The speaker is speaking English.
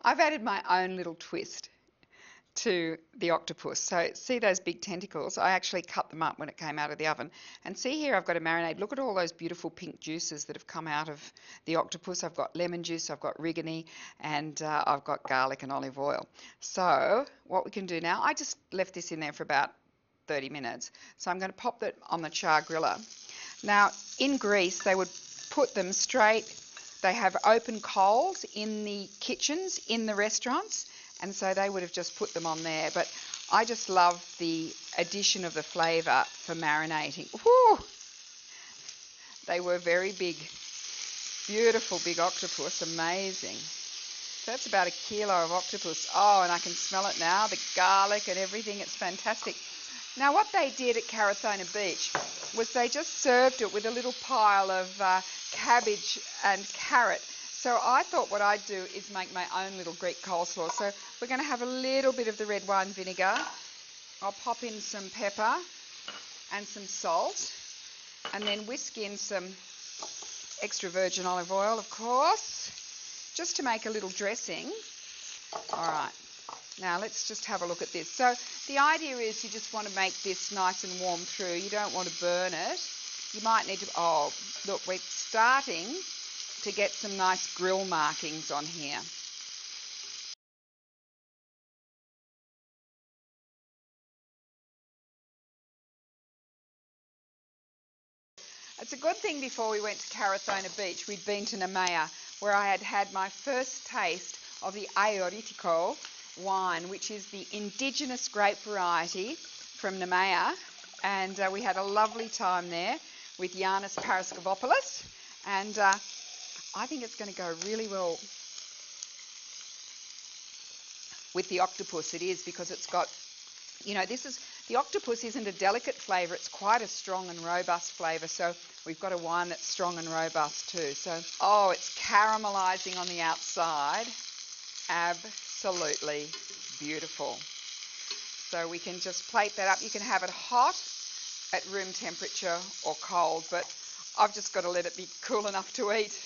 I've added my own little twist to the octopus. So see those big tentacles? I actually cut them up when it came out of the oven. And see here, I've got a marinade. Look at all those beautiful pink juices that have come out of the octopus. I've got lemon juice, I've got rigony, and I've got garlic and olive oil. So what we can do now, I just left this in there for about 30 minutes. So I'm going to pop that on the char griller. Now, in Greece, they would put them straight. They have open coals in the kitchens, in the restaurants, and so they would have just put them on there. But I just love the addition of the flavour for marinating. Whew! They were very big, beautiful big octopus, amazing. So that's about 1 kilo of octopus. Oh, and I can smell it now, the garlic and everything, it's fantastic. Now what they did at Carathona Beach was they just served it with a little pile of cabbage and carrot. So I thought what I'd do is make my own little Greek coleslaw. So we're going to have a little bit of the red wine vinegar. I'll pop in some pepper and some salt, and then whisk in some extra virgin olive oil, of course, just to make a little dressing. All right. Now let's just have a look at this. So the idea is you just want to make this nice and warm through. You don't want to burn it. You might need to, oh, look, we're starting to get some nice grill markings on here. It's a good thing before we went to Carathona Beach, we'd been to Nemea, where I had had my first taste of the Aoritico wine, which is the indigenous grape variety from Nemea, and we had a lovely time there with Yanis Paraskevopoulos, and I think it's going to go really well with the octopus. It is, because it's got, you know, the octopus isn't a delicate flavour, it's quite a strong and robust flavour, so we've got a wine that's strong and robust too. So, oh, it's caramelising on the outside. Absolutely beautiful. So we can just plate that up. You can have it hot at room temperature or cold, but I've just got to let it be cool enough to eat.